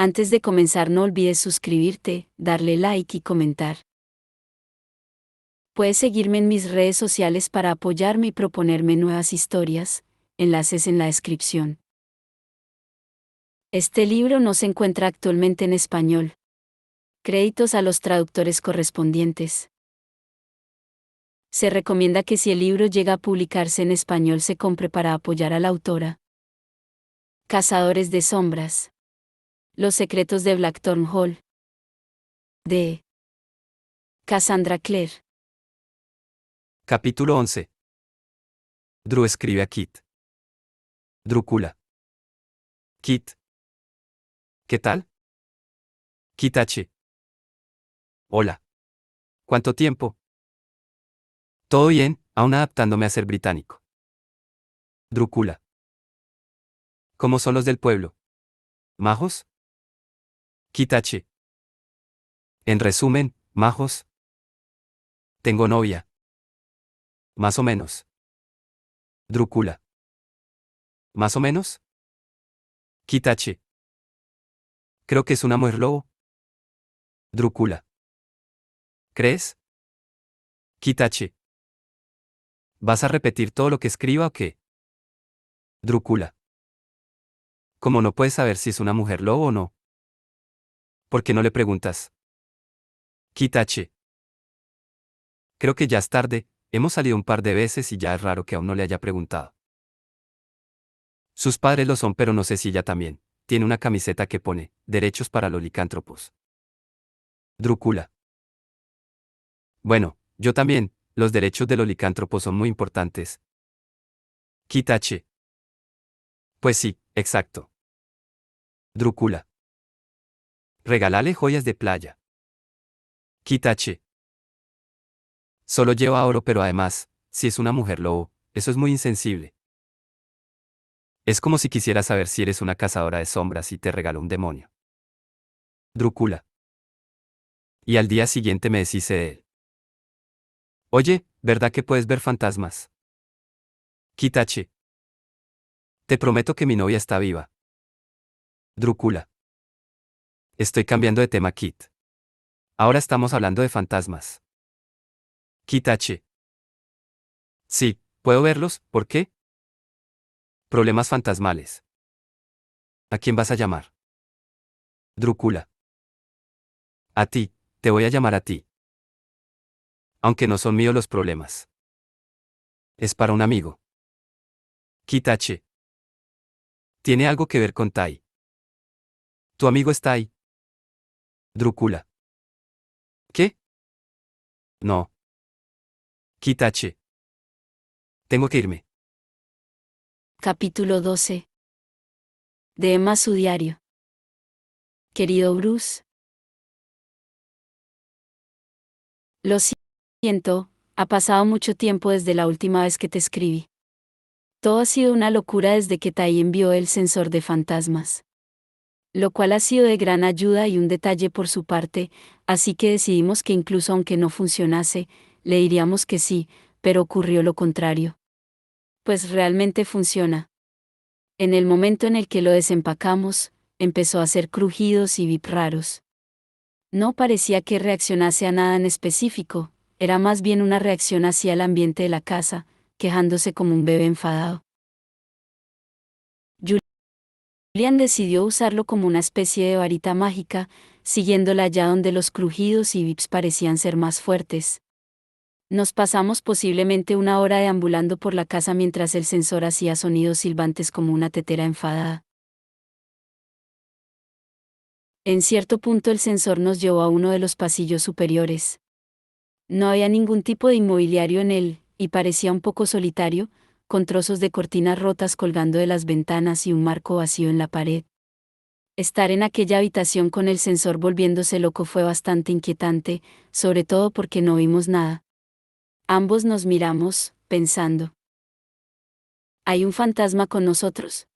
Antes de comenzar no olvides suscribirte, darle like y comentar. Puedes seguirme en mis redes sociales para apoyarme y proponerme nuevas historias, enlaces en la descripción. Este libro no se encuentra actualmente en español. Créditos a los traductores correspondientes. Se recomienda que si el libro llega a publicarse en español se compre para apoyar a la autora. Cazadores de sombras. Los secretos de Blackthorn Hall. De Cassandra Clare. Capítulo 11. Drew escribe a Kit. Drúcula. Kit. ¿Qué tal? Kit H. Hola. ¿Cuánto tiempo? Todo bien, aún adaptándome a ser británico. Drúcula. ¿Cómo son los del pueblo? ¿Majos? Kit H. En resumen, majos. Tengo novia. Más o menos. Drúcula. ¿Más o menos? Kit H. Creo que es una mujer lobo. Drúcula. ¿Crees? Kit H. ¿Vas a repetir todo lo que escriba o qué? Drúcula. ¿Cómo no puedes saber si es una mujer lobo o no? ¿Por qué no le preguntas? Kit H. Creo que ya es tarde, hemos salido un par de veces y ya es raro que aún no le haya preguntado. Sus padres lo son, pero no sé si ella también. Tiene una camiseta que pone, derechos para los licántropos. Drúcula. Bueno, yo también, los derechos de los licántropos son muy importantes. Kit H. Pues sí, exacto. Drúcula. Regálale joyas de playa. Kit H. Solo lleva oro, pero además, si es una mujer lobo, eso es muy insensible. Es como si quisiera saber si eres una cazadora de sombras y te regaló un demonio. Drúcula. Y al día siguiente me deshice de él. Oye, ¿verdad que puedes ver fantasmas? Kit H. Te prometo que mi novia está viva. Drúcula. Estoy cambiando de tema, Kit. Ahora estamos hablando de fantasmas. Kit H. Sí, puedo verlos, ¿por qué? Problemas fantasmales. ¿A quién vas a llamar? Drúcula. A ti, te voy a llamar a ti. Aunque no son míos los problemas. Es para un amigo. Kit H. Tiene algo que ver con Tai. Tu amigo está ahí. Drúcula. ¿Qué? No. Kit H. Tengo que irme. Capítulo 12. De Emma, su diario. Querido Bruce. Lo siento, ha pasado mucho tiempo desde la última vez que te escribí. Todo ha sido una locura desde que Tai envió el sensor de fantasmas. Lo cual ha sido de gran ayuda y un detalle por su parte, así que decidimos que incluso aunque no funcionase, le diríamos que sí, pero ocurrió lo contrario. Pues realmente funciona. En el momento en el que lo desempacamos, empezó a hacer crujidos y bip raros. No parecía que reaccionase a nada en específico, era más bien una reacción hacia el ambiente de la casa, quejándose como un bebé enfadado. Julian decidió usarlo como una especie de varita mágica, siguiéndola allá donde los crujidos y bips parecían ser más fuertes. Nos pasamos posiblemente una hora deambulando por la casa mientras el sensor hacía sonidos silbantes como una tetera enfadada. En cierto punto el sensor nos llevó a uno de los pasillos superiores. No había ningún tipo de inmobiliario en él, y parecía un poco solitario, con trozos de cortinas rotas colgando de las ventanas y un marco vacío en la pared. Estar en aquella habitación con el sensor volviéndose loco fue bastante inquietante, sobre todo porque no vimos nada. Ambos nos miramos, pensando. ¿Hay un fantasma con nosotros?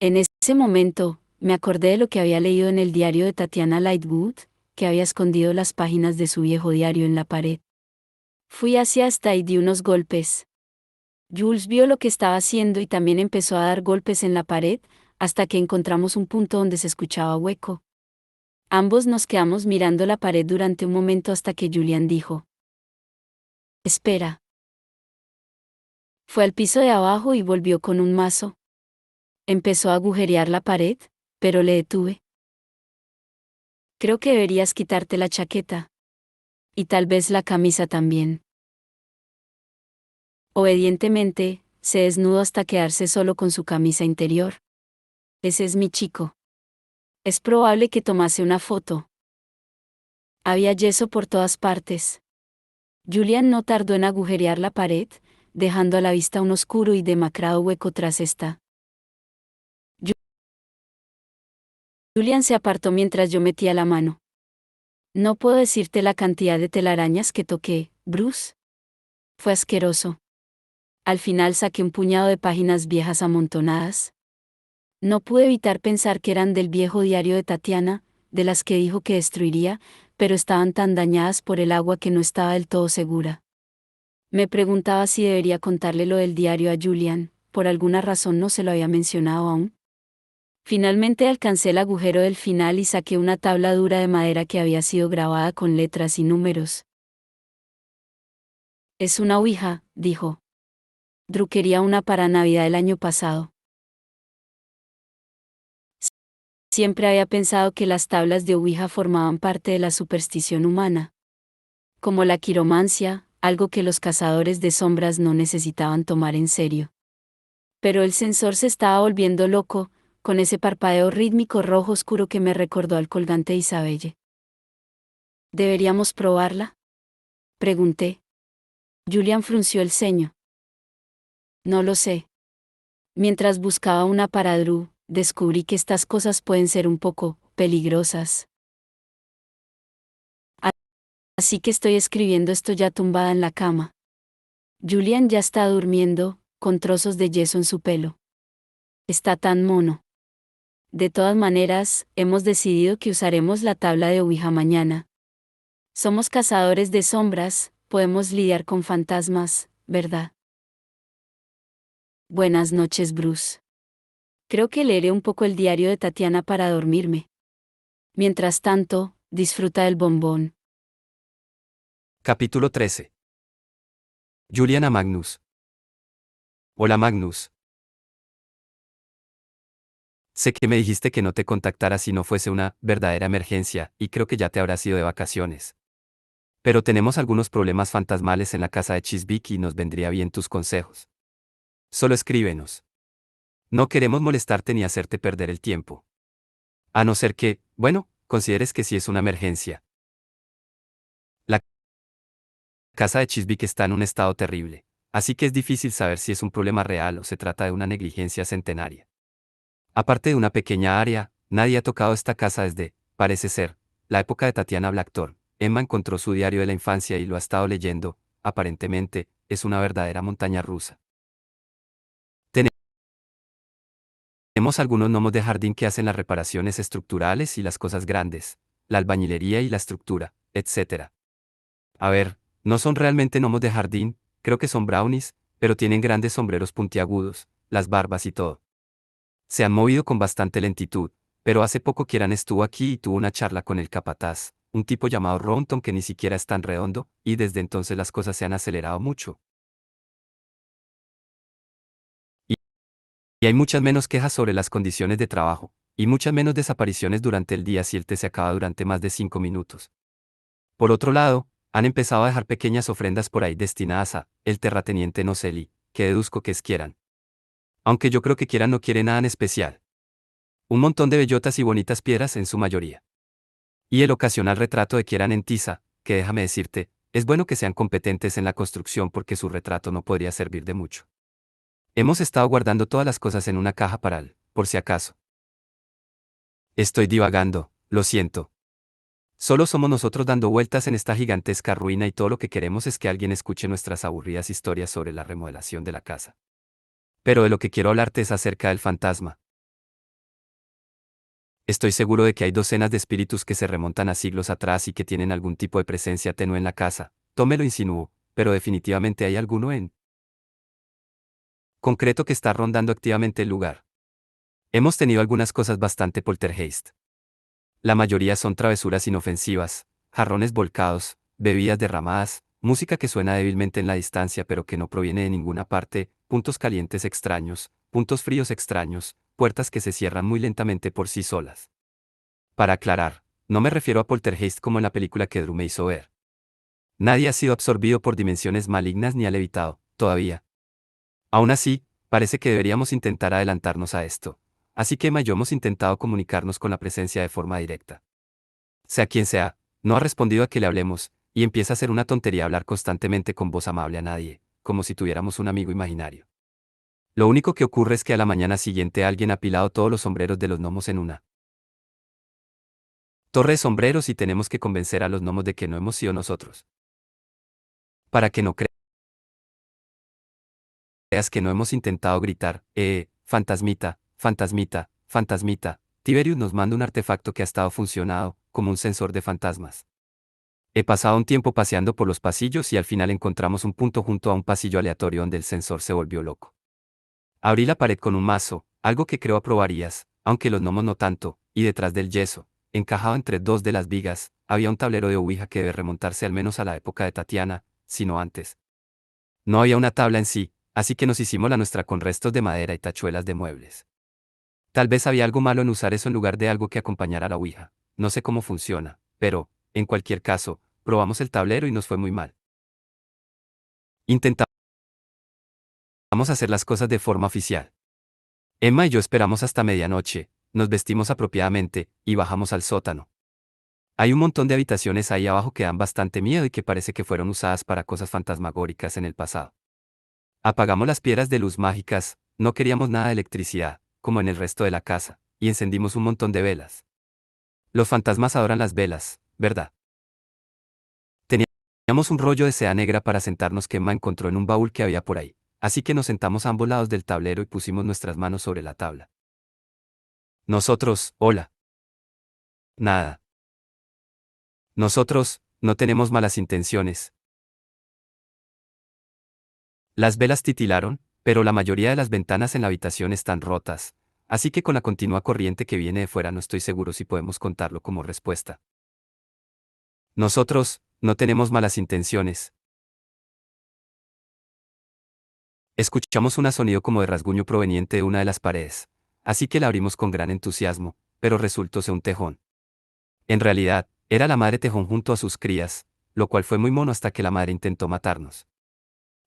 En ese momento, me acordé de lo que había leído en el diario de Tatiana Lightwood, que había escondido las páginas de su viejo diario en la pared. Fui hacia hasta y di unos golpes. Jules vio lo que estaba haciendo y también empezó a dar golpes en la pared, hasta que encontramos un punto donde se escuchaba hueco. Ambos nos quedamos mirando la pared durante un momento hasta que Julian dijo: «Espera». Fue al piso de abajo y volvió con un mazo. Empezó a agujerear la pared, pero le detuve. «Creo que deberías quitarte la chaqueta. Y tal vez la camisa también». Obedientemente, se desnudó hasta quedarse solo con su camisa interior. «Ese es mi chico». Es probable que tomase una foto. Había yeso por todas partes. Julian no tardó en agujerear la pared, dejando a la vista un oscuro y demacrado hueco tras esta. Julian se apartó mientras yo metía la mano. «No puedo decirte la cantidad de telarañas que toqué, Bruce. Fue asqueroso. Al final saqué un puñado de páginas viejas amontonadas. No pude evitar pensar que eran del viejo diario de Tatiana, de las que dijo que destruiría, pero estaban tan dañadas por el agua que no estaba del todo segura. Me preguntaba si debería contarle lo del diario a Julian, por alguna razón no se lo había mencionado aún. Finalmente alcancé el agujero del final y saqué una tabla dura de madera que había sido grabada con letras y números. «Es una ouija», dijo. «Drew quería una para Navidad el año pasado». Siempre había pensado que las tablas de ouija formaban parte de la superstición humana. Como la quiromancia, algo que los cazadores de sombras no necesitaban tomar en serio. Pero el sensor se estaba volviendo loco, con ese parpadeo rítmico rojo oscuro que me recordó al colgante de Isabelle. «¿Deberíamos probarla?», pregunté. Julian frunció el ceño. «No lo sé. Mientras buscaba una para Drew, descubrí que estas cosas pueden ser un poco peligrosas. Así que estoy escribiendo esto ya tumbada en la cama». Julian ya está durmiendo, con trozos de yeso en su pelo. Está tan mono. De todas maneras, hemos decidido que usaremos la tabla de ouija mañana. Somos cazadores de sombras, podemos lidiar con fantasmas, ¿verdad? Buenas noches, Bruce. Creo que leeré un poco el diario de Tatiana para dormirme. Mientras tanto, disfruta del bombón. Capítulo 13. Julian a Magnus. Hola Magnus. Sé que me dijiste que no te contactara si no fuese una verdadera emergencia, y creo que ya te habrás ido de vacaciones. Pero tenemos algunos problemas fantasmales en la casa de Chiswick y nos vendría bien tus consejos. Solo escríbenos. No queremos molestarte ni hacerte perder el tiempo. A no ser que, bueno, consideres que sí es una emergencia. La casa de Chiswick está en un estado terrible, así que es difícil saber si es un problema real o se trata de una negligencia centenaria. Aparte de una pequeña área, nadie ha tocado esta casa desde, parece ser, la época de Tatiana Blackthorne. Emma encontró su diario de la infancia y lo ha estado leyendo, aparentemente, es una verdadera montaña rusa. Tenemos algunos gnomos de jardín que hacen las reparaciones estructurales y las cosas grandes, la albañilería y la estructura, etc. A ver, no son realmente gnomos de jardín, creo que son brownies, pero tienen grandes sombreros puntiagudos, las barbas y todo. Se han movido con bastante lentitud, pero hace poco Kieran estuvo aquí y tuvo una charla con el capataz, un tipo llamado Ronton que ni siquiera es tan redondo, y desde entonces las cosas se han acelerado mucho. Y, y hay muchas menos quejas sobre las condiciones de trabajo, y muchas menos desapariciones durante el día si el té se acaba durante más de 5 minutos. Por otro lado, han empezado a dejar pequeñas ofrendas por ahí destinadas a el terrateniente Noseli, que deduzco que es Kieran. Aunque yo creo que Kieran no quiere nada en especial. Un montón de bellotas y bonitas piedras en su mayoría. Y el ocasional retrato de Kieran en tiza, que déjame decirte, es bueno que sean competentes en la construcción porque su retrato no podría servir de mucho. Hemos estado guardando todas las cosas en una caja para él, por si acaso. Estoy divagando, lo siento. Solo somos nosotros dando vueltas en esta gigantesca ruina y todo lo que queremos es que alguien escuche nuestras aburridas historias sobre la remodelación de la casa. Pero de lo que quiero hablarte es acerca del fantasma. Estoy seguro de que hay docenas de espíritus que se remontan a siglos atrás y que tienen algún tipo de presencia tenue en la casa, tómelo insinúo, pero definitivamente hay alguno en concreto que está rondando activamente el lugar. Hemos tenido algunas cosas bastante poltergeist. La mayoría son travesuras inofensivas, jarrones volcados, bebidas derramadas, música que suena débilmente en la distancia pero que no proviene de ninguna parte, puntos calientes extraños, puntos fríos extraños, puertas que se cierran muy lentamente por sí solas. Para aclarar, no me refiero a poltergeist como en la película que Drew me hizo ver. Nadie ha sido absorbido por dimensiones malignas ni ha levitado, todavía. Aún así, parece que deberíamos intentar adelantarnos a esto. Así que Emma y yo hemos intentado comunicarnos con la presencia de forma directa. Sea quien sea, no ha respondido a que le hablemos, y empieza a ser una tontería hablar constantemente con voz amable a nadie, como si tuviéramos un amigo imaginario. Lo único que ocurre es que a la mañana siguiente alguien ha apilado todos los sombreros de los gnomos en una torre de sombreros y tenemos que convencer a los gnomos de que no hemos sido nosotros. Para que no creas que no hemos intentado gritar, fantasmita, fantasmita, fantasmita, Tiberius nos manda un artefacto que ha estado funcionando, como un sensor de fantasmas. He pasado un tiempo paseando por los pasillos y al final encontramos un punto junto a un pasillo aleatorio donde el sensor se volvió loco. Abrí la pared con un mazo, algo que creo aprobarías, aunque los gnomos no tanto, y detrás del yeso, encajado entre dos de las vigas, había un tablero de Ouija que debe remontarse al menos a la época de Tatiana, sino antes. No había una tabla en sí, así que nos hicimos la nuestra con restos de madera y tachuelas de muebles. Tal vez había algo malo en usar eso en lugar de algo que acompañara a la Ouija. No sé cómo funciona, pero, en cualquier caso, probamos el tablero y nos fue muy mal. Intentamos hacer las cosas de forma oficial. Emma y yo esperamos hasta medianoche, nos vestimos apropiadamente, y bajamos al sótano. Hay un montón de habitaciones ahí abajo que dan bastante miedo y que parece que fueron usadas para cosas fantasmagóricas en el pasado. Apagamos las piedras de luz mágicas, no queríamos nada de electricidad, como en el resto de la casa, y encendimos un montón de velas. Los fantasmas adoran las velas, ¿verdad? Teníamos un rollo de seda negra para sentarnos que Emma encontró en un baúl que había por ahí, así que nos sentamos a ambos lados del tablero y pusimos nuestras manos sobre la tabla. Nosotros, hola. Nada. Nosotros, no tenemos malas intenciones. Las velas titilaron, pero la mayoría de las ventanas en la habitación están rotas, así que con la continua corriente que viene de fuera no estoy seguro si podemos contarlo como respuesta. Nosotros, no tenemos malas intenciones. Escuchamos un sonido como de rasguño proveniente de una de las paredes, así que la abrimos con gran entusiasmo, pero resultó ser un tejón. En realidad, era la madre tejón junto a sus crías, lo cual fue muy mono hasta que la madre intentó matarnos.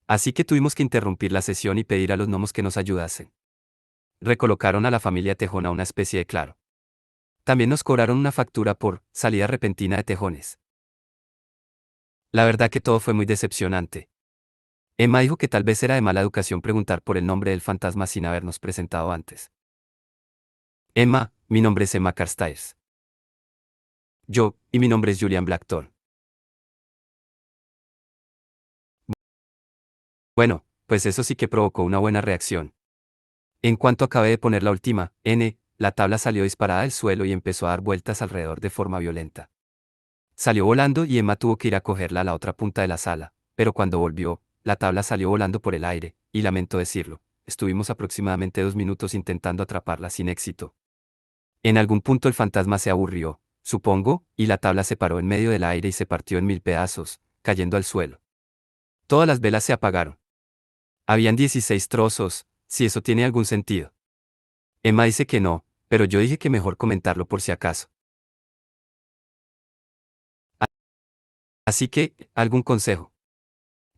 Así que tuvimos que interrumpir la sesión y pedir a los gnomos que nos ayudasen. Recolocaron a la familia tejón a una especie de claro. También nos cobraron una factura por salida repentina de tejones. La verdad que todo fue muy decepcionante. Emma dijo que tal vez era de mala educación preguntar por el nombre del fantasma sin habernos presentado antes. Emma, mi nombre es Emma Carstairs. Y mi nombre es Julian Blackthorne. Bueno, pues eso sí que provocó una buena reacción. En cuanto acabé de poner la última, la tabla salió disparada del suelo y empezó a dar vueltas alrededor de forma violenta. Salió volando y Emma tuvo que ir a cogerla a la otra punta de la sala, pero cuando volvió, la tabla salió volando por el aire, y lamento decirlo, estuvimos aproximadamente 2 minutos intentando atraparla sin éxito. En algún punto el fantasma se aburrió, supongo, y la tabla se paró en medio del aire y se partió en 1000 pedazos, cayendo al suelo. Todas las velas se apagaron. Habían 16 trozos, si eso tiene algún sentido. Emma dice que no, pero yo dije que mejor comentarlo por si acaso. Así que, ¿algún consejo?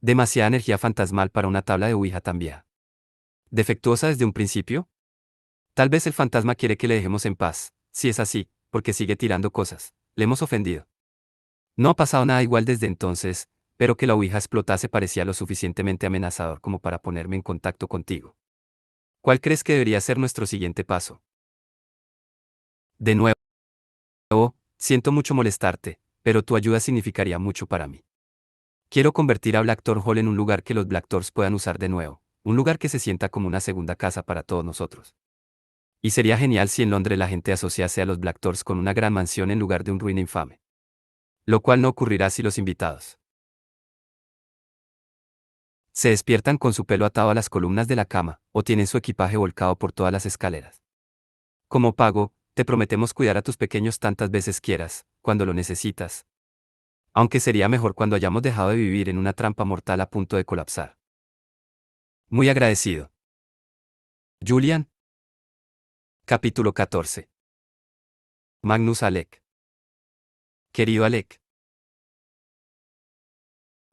Demasiada energía fantasmal para una tabla de Ouija tan vieja. ¿Defectuosa desde un principio? Tal vez el fantasma quiere que le dejemos en paz, si es así, porque sigue tirando cosas. Le hemos ofendido. No ha pasado nada igual desde entonces, pero que la Ouija explotase parecía lo suficientemente amenazador como para ponerme en contacto contigo. ¿Cuál crees que debería ser nuestro siguiente paso? De nuevo, siento mucho molestarte, pero tu ayuda significaría mucho para mí. Quiero convertir a Blackthorn Hall en un lugar que los Blackthorns puedan usar de nuevo, un lugar que se sienta como una segunda casa para todos nosotros. Y sería genial si en Londres la gente asociase a los Blackthorns con una gran mansión en lugar de un ruin infame. Lo cual no ocurrirá si los invitados se despiertan con su pelo atado a las columnas de la cama, o tienen su equipaje volcado por todas las escaleras. Como pago, te prometemos cuidar a tus pequeños tantas veces quieras, cuando lo necesitas. Aunque sería mejor cuando hayamos dejado de vivir en una trampa mortal a punto de colapsar. Muy agradecido. Julian. Capítulo 14. Magnus Alec. Querido Alec.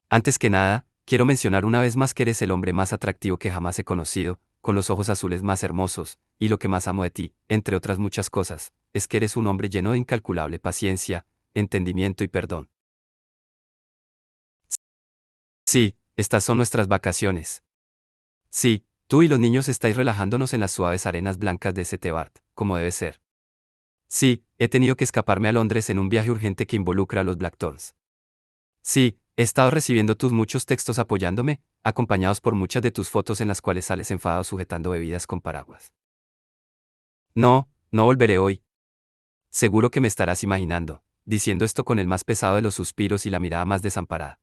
Antes que nada, quiero mencionar una vez más que eres el hombre más atractivo que jamás he conocido, con los ojos azules más hermosos, y lo que más amo de ti, entre otras muchas cosas, es que eres un hombre lleno de incalculable paciencia, entendimiento y perdón. Sí, estas son nuestras vacaciones. Sí, tú y los niños estáis relajándonos en las suaves arenas blancas de Setebart, como debe ser. Sí, he tenido que escaparme a Londres en un viaje urgente que involucra a los Blackthorns. Sí, he estado recibiendo tus muchos textos apoyándome, acompañados por muchas de tus fotos en las cuales sales enfadado sujetando bebidas con paraguas. No, no volveré hoy. Seguro que me estarás imaginando, diciendo esto con el más pesado de los suspiros y la mirada más desamparada.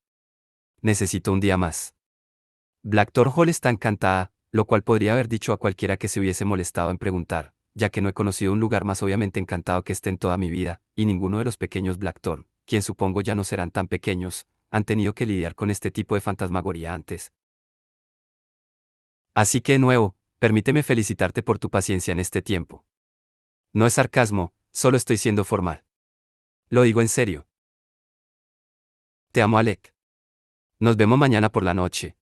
Necesito un día más. Blackthorn Hall está encantada, lo cual podría haber dicho a cualquiera que se hubiese molestado en preguntar, ya que no he conocido un lugar más obviamente encantado que este en toda mi vida, y ninguno de los pequeños Blackthorn, quien supongo ya no serán tan pequeños, han tenido que lidiar con este tipo de fantasmagoría antes. Así que de nuevo, permíteme felicitarte por tu paciencia en este tiempo. No es sarcasmo, solo estoy siendo formal. Lo digo en serio. Te amo, Alec. Nos vemos mañana por la noche.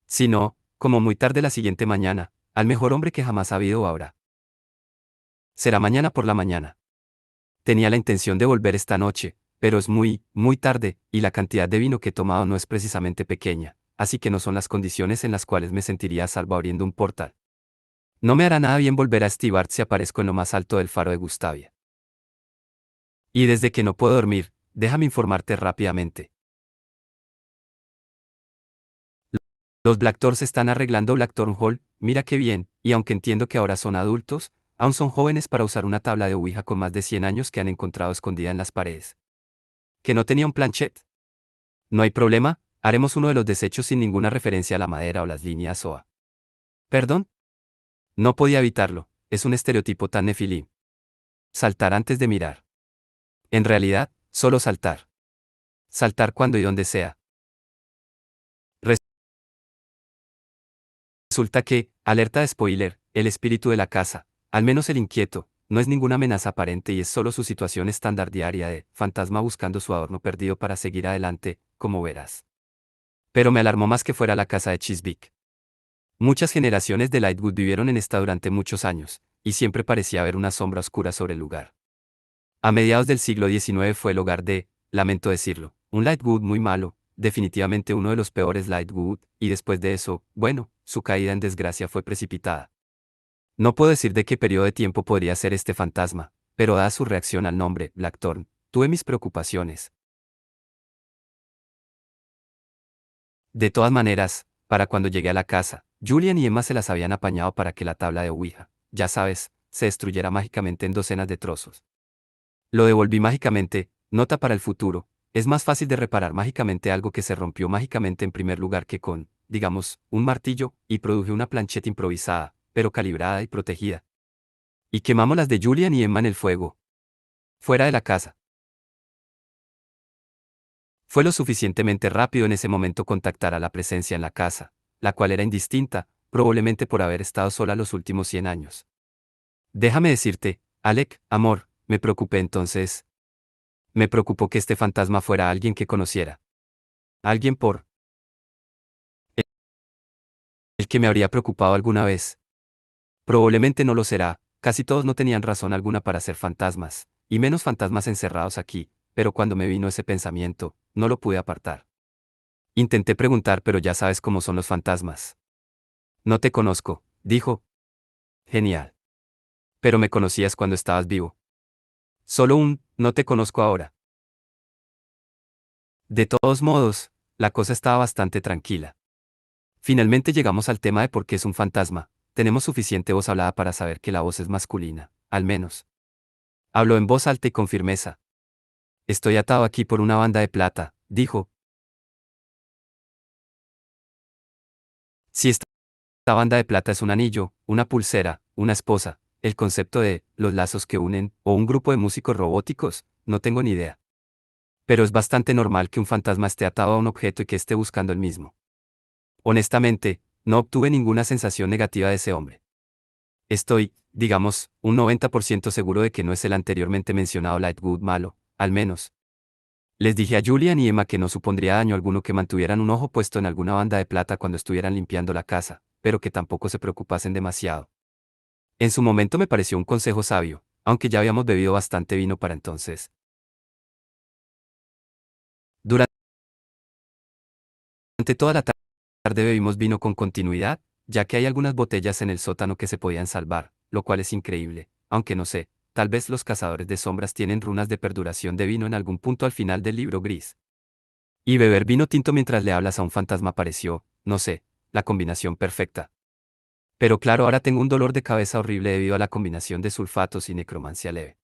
Si no, como muy tarde la siguiente mañana, al mejor hombre que jamás ha habido o habrá. Será mañana por la mañana. Tenía la intención de volver esta noche, pero es muy, muy tarde, y la cantidad de vino que he tomado no es precisamente pequeña, así que no son las condiciones en las cuales me sentiría a salvo abriendo un portal. No me hará nada bien volver a Stivart si aparezco en lo más alto del faro de Gustavia. Y desde que no puedo dormir, déjame informarte rápidamente. Los Blackthorns están arreglando Blackthorn Hall, mira qué bien, y aunque entiendo que ahora son adultos, aún son jóvenes para usar una tabla de Ouija con más de 100 años que han encontrado escondida en las paredes. ¿Que no tenía un planchet? No hay problema, haremos uno de los desechos sin ninguna referencia a la madera o las líneas OA. ¿Perdón? No podía evitarlo, es un estereotipo tan nefilim. Saltar antes de mirar. En realidad, solo saltar. Saltar cuando y donde sea. Resulta que, alerta de spoiler, el espíritu de la casa, al menos el inquieto, no es ninguna amenaza aparente y es solo su situación estándar diaria de fantasma buscando su adorno perdido para seguir adelante, como verás. Pero me alarmó más que fuera la casa de Chiswick. Muchas generaciones de Lightwood vivieron en esta durante muchos años, y siempre parecía haber una sombra oscura sobre el lugar. A mediados del siglo XIX fue el hogar de, lamento decirlo, un Lightwood muy malo, definitivamente uno de los peores Lightwood, y después de eso, bueno, su caída en desgracia fue precipitada. No puedo decir de qué periodo de tiempo podría ser este fantasma, pero dada su reacción al nombre, Blackthorn, tuve mis preocupaciones. De todas maneras, para cuando llegué a la casa, Julian y Emma se las habían apañado para que la tabla de Ouija, ya sabes, se destruyera mágicamente en docenas de trozos. Lo devolví mágicamente, nota para el futuro, es más fácil de reparar mágicamente algo que se rompió mágicamente en primer lugar que con, digamos, un martillo, y produje una plancheta improvisada, pero calibrada y protegida. Y quemamos las de Julian y Emma en el fuego. Fuera de la casa. Fue lo suficientemente rápido en ese momento contactar a la presencia en la casa, la cual era indistinta, probablemente por haber estado sola los últimos 100 años. Déjame decirte, Alec, amor, me preocupé entonces. Me preocupó que este fantasma fuera alguien que conociera. Alguien por el que me habría preocupado alguna vez. Probablemente no lo será, casi todos no tenían razón alguna para ser fantasmas, y menos fantasmas encerrados aquí, pero cuando me vino ese pensamiento, no lo pude apartar. Intenté preguntar, pero ya sabes cómo son los fantasmas. No te conozco, dijo. Genial. Pero me conocías cuando estabas vivo. Solo no te conozco ahora. De todos modos, la cosa estaba bastante tranquila. Finalmente llegamos al tema de por qué es un fantasma. Tenemos suficiente voz hablada para saber que la voz es masculina, al menos. Habló en voz alta y con firmeza. Estoy atado aquí por una banda de plata, dijo. Si esta banda de plata es un anillo, una pulsera, una esposa, El concepto de los lazos que unen, o un grupo de músicos robóticos, no tengo ni idea. Pero es bastante normal que un fantasma esté atado a un objeto y que esté buscando el mismo. Honestamente, no obtuve ninguna sensación negativa de ese hombre. Estoy, digamos, un 90% seguro de que no es el anteriormente mencionado Lightwood malo, al menos. Les dije a Julian y Emma que no supondría daño alguno que mantuvieran un ojo puesto en alguna banda de plata cuando estuvieran limpiando la casa, pero que tampoco se preocupasen demasiado. En su momento me pareció un consejo sabio, aunque ya habíamos bebido bastante vino para entonces. Durante toda la tarde bebimos vino con continuidad, ya que hay algunas botellas en el sótano que se podían salvar, lo cual es increíble, aunque no sé, tal vez los cazadores de sombras tienen runas de perduración de vino en algún punto al final del libro gris. Y beber vino tinto mientras le hablas a un fantasma pareció, no sé, la combinación perfecta. Pero claro, ahora tengo un dolor de cabeza horrible debido a la combinación de sulfatos y necromancia leve.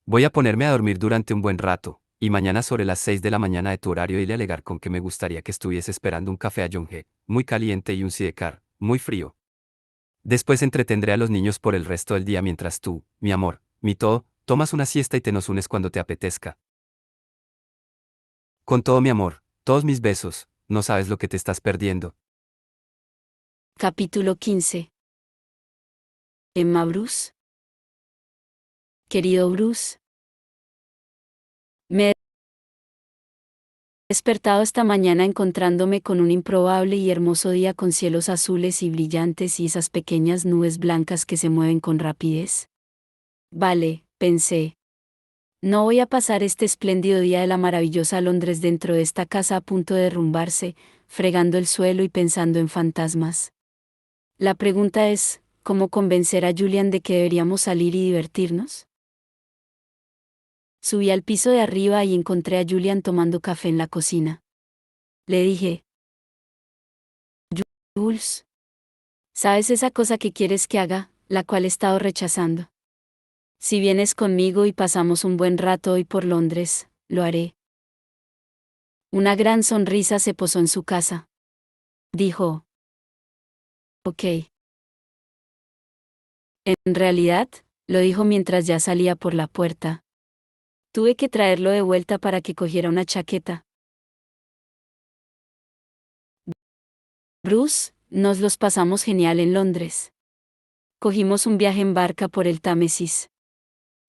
Voy a ponerme a dormir durante un buen rato, y mañana sobre las 6 de la mañana de tu horario iré a alegar con que me gustaría que estuviese esperando un café a Yonge, muy caliente y un sidecar, muy frío. Después entretendré a los niños por el resto del día mientras tú, mi amor, mi todo, tomas una siesta y te nos unes cuando te apetezca. Con todo mi amor, todos mis besos, no sabes lo que te estás perdiendo. Capítulo 15. Emma Bruce. Querido Bruce, me he despertado esta mañana encontrándome con un improbable y hermoso día con cielos azules y brillantes y esas pequeñas nubes blancas que se mueven con rapidez. Vale, pensé. No voy a pasar este espléndido día de la maravillosa Londres dentro de esta casa a punto de derrumbarse, fregando el suelo y pensando en fantasmas. La pregunta es, ¿cómo convencer a Julian de que deberíamos salir y divertirnos? Subí al piso de arriba y encontré a Julian tomando café en la cocina. Le dije, Jules, ¿sabes esa cosa que quieres que haga, la cual he estado rechazando? Si vienes conmigo y pasamos un buen rato hoy por Londres, lo haré. Una gran sonrisa se posó en su casa. Dijo, ok. En realidad, lo dijo mientras ya salía por la puerta. Tuve que traerlo de vuelta para que cogiera una chaqueta. Bruce, nos los pasamos genial en Londres. Cogimos un viaje en barca por el Támesis.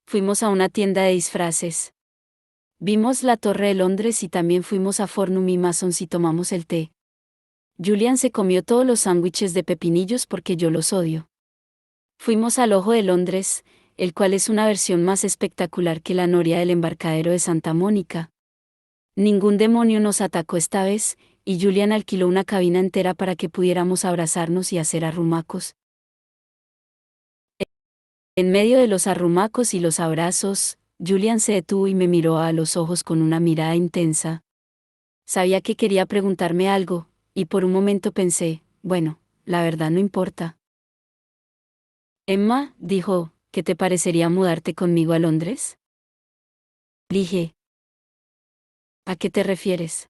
Fuimos a una tienda de disfraces. Vimos la Torre de Londres y también fuimos a Fornum y Masons y tomamos el té. Julian se comió todos los sándwiches de pepinillos porque yo los odio. Fuimos al Ojo de Londres, el cual es una versión más espectacular que la noria del embarcadero de Santa Mónica. Ningún demonio nos atacó esta vez, y Julian alquiló una cabina entera para que pudiéramos abrazarnos y hacer arrumacos. En medio de los arrumacos y los abrazos, Julian se detuvo y me miró a los ojos con una mirada intensa. Sabía que quería preguntarme algo, y por un momento pensé, bueno, la verdad no importa. Emma, dijo, ¿qué te parecería mudarte conmigo a Londres? Dije, ¿a qué te refieres?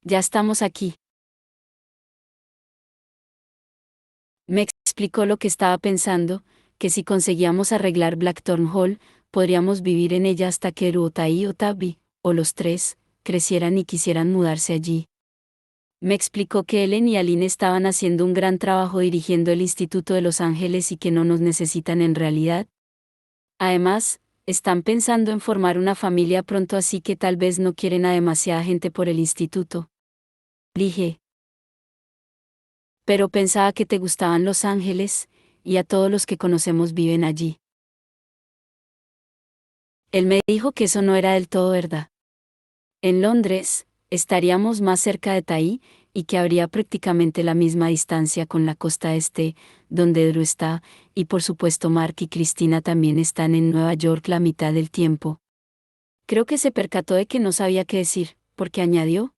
Ya estamos aquí. Me explicó lo que estaba pensando, que si conseguíamos arreglar Blackthorn Hall, podríamos vivir en ella hasta que Ruotai o Tabby, o los tres, crecieran y quisieran mudarse allí. Me explicó que Ellen y Aline estaban haciendo un gran trabajo dirigiendo el Instituto de Los Ángeles y que no nos necesitan en realidad. Además, están pensando en formar una familia pronto, así que tal vez no quieren a demasiada gente por el instituto. Dije, pero pensaba que te gustaban Los Ángeles, y a todos los que conocemos viven allí. Él me dijo que eso no era del todo verdad. En Londres, estaríamos más cerca de Tahí, y que habría prácticamente la misma distancia con la costa este, donde Drew está, y por supuesto Mark y Cristina también están en Nueva York la mitad del tiempo. Creo que se percató de que no sabía qué decir, porque añadió,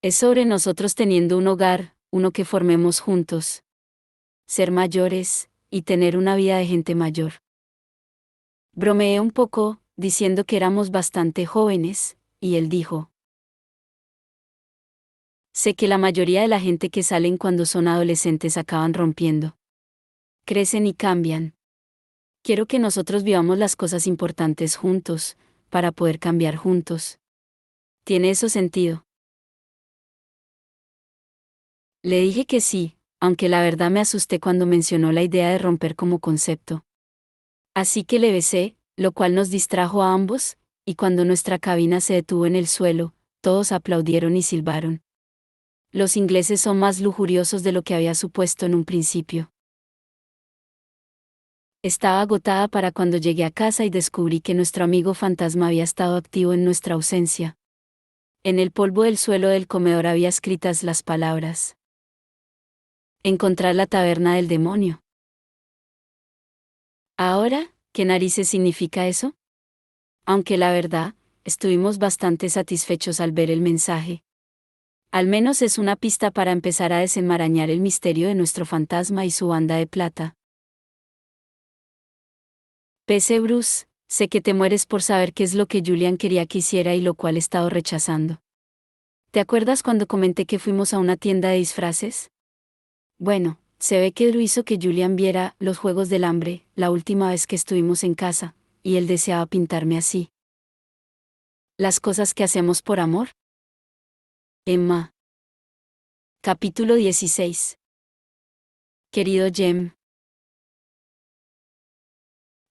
es sobre nosotros teniendo un hogar, uno que formemos juntos. Ser mayores, y tener una vida de gente mayor. Bromeé un poco, diciendo que éramos bastante jóvenes, y él dijo, sé que la mayoría de la gente que salen cuando son adolescentes acaban rompiendo. crecen y cambian. Quiero que nosotros vivamos las cosas importantes juntos, para poder cambiar juntos. ¿Tiene eso sentido? Le dije que sí, aunque la verdad me asusté cuando mencionó la idea de romper como concepto. Así que le besé, lo cual nos distrajo a ambos, y cuando nuestra cabina se detuvo en el suelo, todos aplaudieron y silbaron. Los ingleses son más lujuriosos de lo que había supuesto en un principio. Estaba agotada para cuando llegué a casa y descubrí que nuestro amigo fantasma había estado activo en nuestra ausencia. En el polvo del suelo del comedor había escritas las palabras: encontrar la taberna del demonio. Ahora, ¿qué narices significa eso? Aunque la verdad, estuvimos bastante satisfechos al ver el mensaje. Al menos es una pista para empezar a desenmarañar el misterio de nuestro fantasma y su banda de plata. P.C. Bruce, sé que te mueres por saber qué es lo que Julian quería que hiciera y lo cual he estado rechazando. ¿Te acuerdas cuando comenté que fuimos a una tienda de disfraces? Bueno, se ve que Drew hizo que Julian viera Los Juegos del Hambre, la última vez que estuvimos en casa, y él deseaba pintarme así. Las cosas que hacemos por amor. Emma. Capítulo 16. Querido Jem.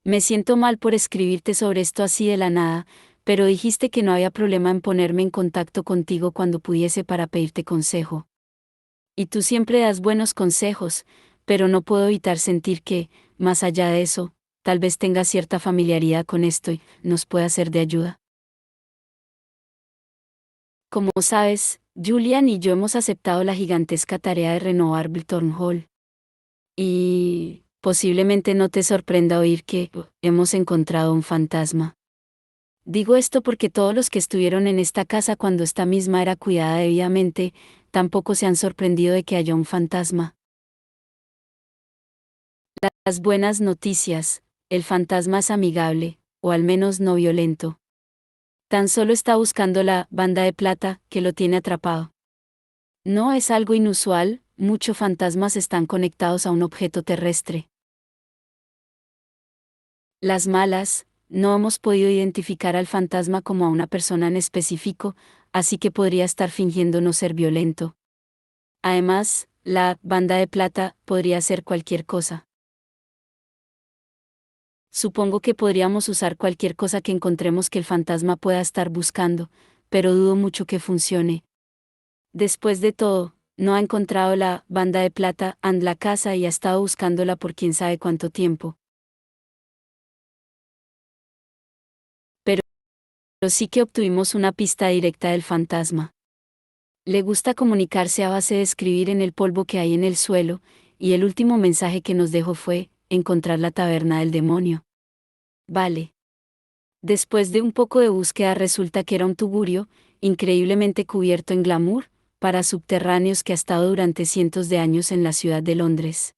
Me siento mal por escribirte sobre esto así de la nada, pero dijiste que no había problema en ponerme en contacto contigo cuando pudiese para pedirte consejo. Y tú siempre das buenos consejos, pero no puedo evitar sentir que, más allá de eso, tal vez tengas cierta familiaridad con esto y nos pueda ser de ayuda. Como sabes, Julian y yo hemos aceptado la gigantesca tarea de renovar Bilton Hall. Y posiblemente no te sorprenda oír que hemos encontrado un fantasma. Digo esto porque todos los que estuvieron en esta casa cuando esta misma era cuidada debidamente, tampoco se han sorprendido de que haya un fantasma. Las buenas noticias: el fantasma es amigable, o al menos no violento. Tan solo está buscando la banda de plata que lo tiene atrapado. No es algo inusual, muchos fantasmas están conectados a un objeto terrestre. Las malas: no hemos podido identificar al fantasma como a una persona en específico, así que podría estar fingiendo no ser violento. Además, la banda de plata podría ser cualquier cosa. Supongo que podríamos usar cualquier cosa que encontremos que el fantasma pueda estar buscando, pero dudo mucho que funcione. Después de todo, no ha encontrado la banda de plata en la casa y ha estado buscándola por quién sabe cuánto tiempo. Pero sí que obtuvimos una pista directa del fantasma. Le gusta comunicarse a base de escribir en el polvo que hay en el suelo, y el último mensaje que nos dejó fue: encontrar la taberna del demonio. Vale. Después de un poco de búsqueda resulta que era un tugurio, increíblemente cubierto en glamour, para subterráneos que ha estado durante cientos de años en la ciudad de Londres.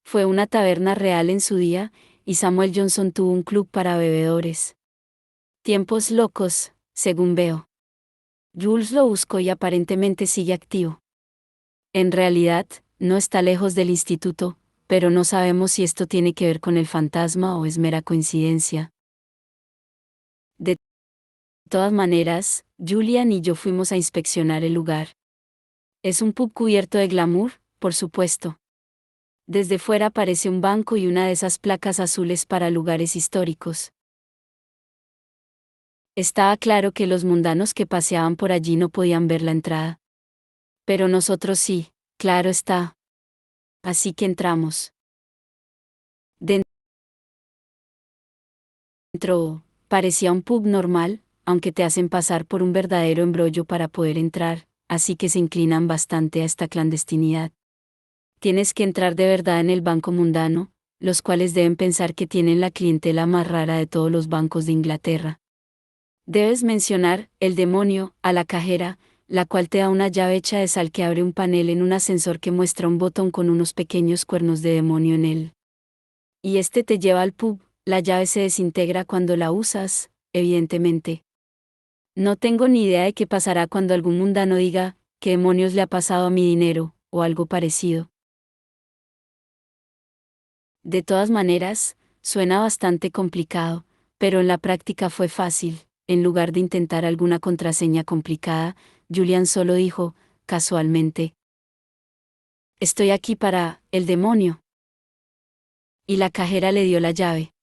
Fue una taberna real en su día, y Samuel Johnson tuvo un club para bebedores. Tiempos locos, según veo. Jules lo buscó y aparentemente sigue activo. En realidad, no está lejos del instituto, pero no sabemos si esto tiene que ver con el fantasma o es mera coincidencia. De todas maneras, Julian y yo fuimos a inspeccionar el lugar. Es un pub cubierto de glamour, por supuesto. Desde fuera parece un banco y una de esas placas azules para lugares históricos. Estaba claro que los mundanos que paseaban por allí no podían ver la entrada. Pero nosotros sí, claro está. Así que entramos. Dentro, parecía un pub normal, aunque te hacen pasar por un verdadero embrollo para poder entrar, así que se inclinan bastante a esta clandestinidad. Tienes que entrar de verdad en el banco mundano, los cuales deben pensar que tienen la clientela más rara de todos los bancos de Inglaterra. Debes mencionar el demonio a la cajera, la cual te da una llave hecha de sal que abre un panel en un ascensor que muestra un botón con unos pequeños cuernos de demonio en él. Y este te lleva al pub. La llave se desintegra cuando la usas, evidentemente. No tengo ni idea de qué pasará cuando algún mundano diga: ¿qué demonios le ha pasado a mi dinero?, o algo parecido. De todas maneras, suena bastante complicado, pero en la práctica fue fácil. En lugar de intentar alguna contraseña complicada, Julian solo dijo, casualmente, estoy aquí para, el demonio. Y la cajera le dio la llave.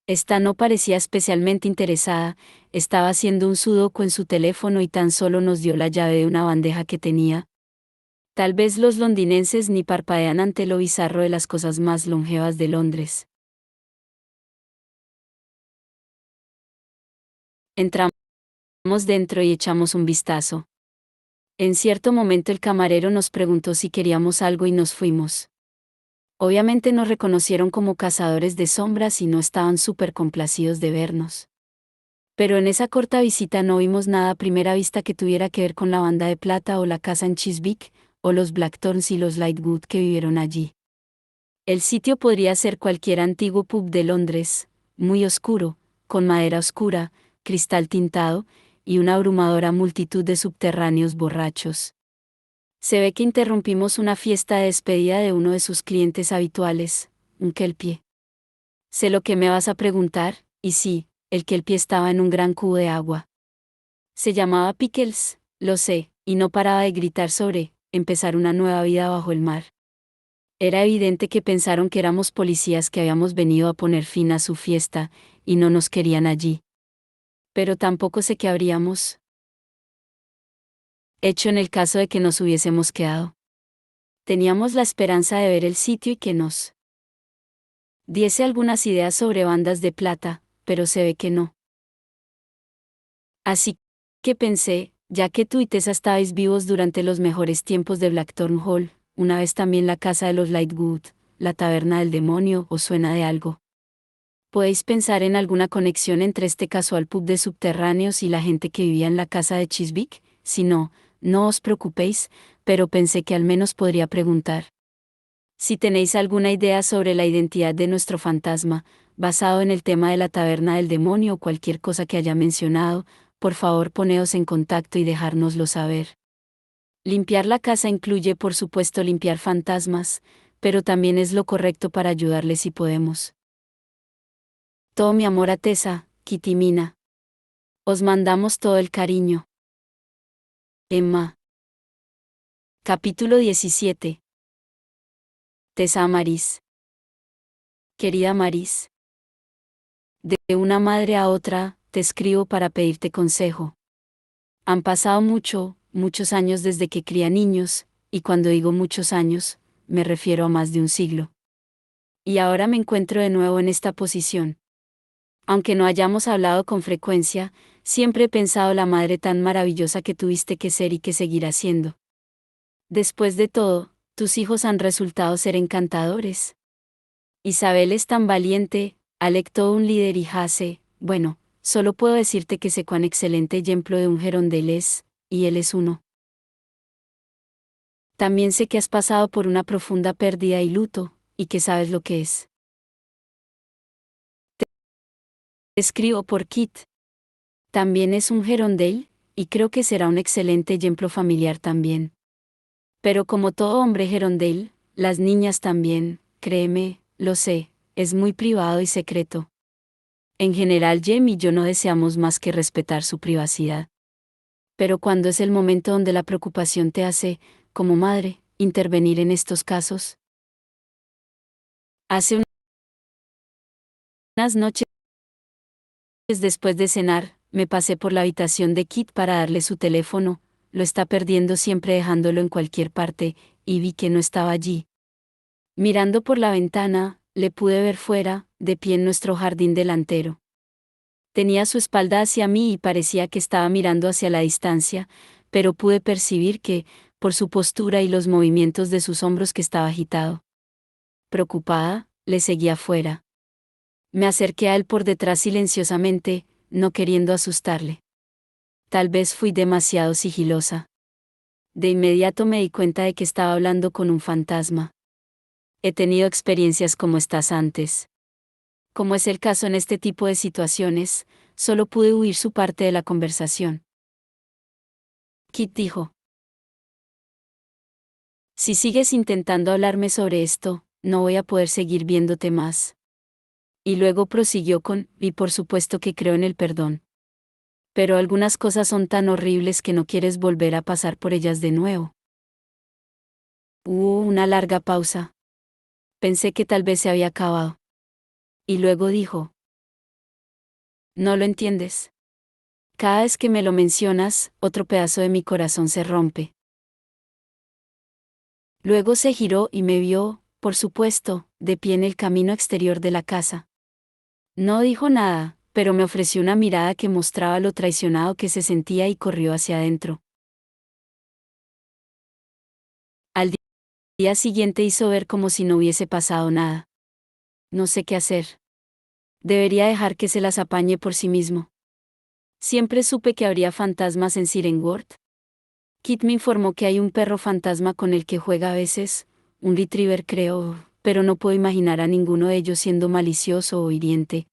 Esta no parecía especialmente interesada, estaba haciendo un sudoku en su teléfono y tan solo nos dio la llave de una bandeja que tenía. Tal vez los londinenses ni parpadean ante lo bizarro de las cosas más longevas de Londres. Entramos dentro y echamos un vistazo. En cierto momento el camarero nos preguntó si queríamos algo y nos fuimos. Obviamente nos reconocieron como cazadores de sombras y no estaban súper complacidos de vernos. Pero en esa corta visita no vimos nada a primera vista que tuviera que ver con la banda de plata o la casa en Chiswick, o los Blackthorns y los Lightwood que vivieron allí. El sitio podría ser cualquier antiguo pub de Londres, muy oscuro, con madera oscura, cristal tintado, y una abrumadora multitud de subterráneos borrachos. Se ve que interrumpimos una fiesta de despedida de uno de sus clientes habituales, un kelpie. Sé lo que me vas a preguntar, y sí, el kelpie estaba en un gran cubo de agua. Se llamaba Pickles, lo sé, y no paraba de gritar sobre empezar una nueva vida bajo el mar. Era evidente que pensaron que éramos policías que habíamos venido a poner fin a su fiesta, y no nos querían allí. Pero tampoco sé qué habríamos hecho en el caso de que nos hubiésemos quedado. Teníamos la esperanza de ver el sitio y que nos diese algunas ideas sobre bandas de plata, pero se ve que no. Así que pensé, ya que tú y Tessa estabais vivos durante los mejores tiempos de Blackthorn Hall, una vez también la casa de los Lightwood, la taberna del demonio, ¿os suena de algo? ¿Podéis pensar en alguna conexión entre este casual pub de subterráneos y la gente que vivía en la casa de Chiswick? Si no, no os preocupéis, pero pensé que al menos podría preguntar. Si tenéis alguna idea sobre la identidad de nuestro fantasma, basado en el tema de la taberna del demonio o cualquier cosa que haya mencionado, por favor poneos en contacto y dejárnoslo saber. Limpiar la casa incluye por supuesto limpiar fantasmas, pero también es lo correcto para ayudarles si podemos. Todo mi amor a Tessa, Kitty y Mina. Os mandamos todo el cariño. Emma. Capítulo 17. Tessa a Maris. Querida Maris. De una madre a otra, te escribo para pedirte consejo. Han pasado muchos años desde que cría niños, y cuando digo muchos años, me refiero a más de un siglo. Y ahora me encuentro de nuevo en esta posición. Aunque no hayamos hablado con frecuencia, siempre he pensado la madre tan maravillosa que tuviste que ser y que seguirás siendo. Después de todo, tus hijos han resultado ser encantadores. Isabel es tan valiente, Alec todo un líder y Jase, bueno, solo puedo decirte que sé cuán excelente ejemplo de un gerondel es, y él es uno. También sé que has pasado por una profunda pérdida y luto, y que sabes lo que es. Te escribo por Kit. También es un gerondel, y creo que será un excelente ejemplo familiar también. Pero como todo hombre gerondel, las niñas también, créeme, lo sé, es muy privado y secreto. En general Jem y yo no deseamos más que respetar su privacidad. Pero cuando es el momento donde la preocupación te hace, como madre, intervenir en estos casos. Hace unas noches después de cenar, me pasé por la habitación de Kit para darle su teléfono, lo está perdiendo siempre dejándolo en cualquier parte, y vi que no estaba allí. Mirando por la ventana, le pude ver fuera, de pie en nuestro jardín delantero. Tenía su espalda hacia mí y parecía que estaba mirando hacia la distancia, pero pude percibir que, por su postura y los movimientos de sus hombros que estaba agitado. Preocupada, le seguía fuera. Me acerqué a él por detrás silenciosamente, no queriendo asustarle. Tal vez fui demasiado sigilosa. De inmediato me di cuenta de que estaba hablando con un fantasma. He tenido experiencias como estas antes. Como es el caso en este tipo de situaciones, solo pude oír su parte de la conversación. Kit dijo: Si sigues intentando hablarme sobre esto, no voy a poder seguir viéndote más. Y luego prosiguió y por supuesto que creo en el perdón. Pero algunas cosas son tan horribles que no quieres volver a pasar por ellas de nuevo. Hubo una larga pausa. Pensé que tal vez se había acabado. Y luego dijo: ¿No lo entiendes? Cada vez que me lo mencionas, otro pedazo de mi corazón se rompe. Luego se giró y me vio, por supuesto, de pie en el camino exterior de la casa. No dijo nada, pero me ofreció una mirada que mostraba lo traicionado que se sentía y corrió hacia adentro. Al día siguiente hizo ver como si no hubiese pasado nada. No sé qué hacer. Debería dejar que se las apañe por sí mismo. Siempre supe que habría fantasmas en Sirenworth. Kit me informó que hay un perro fantasma con el que juega a veces, un retriever creo, pero no puedo imaginar a ninguno de ellos siendo malicioso o hiriente.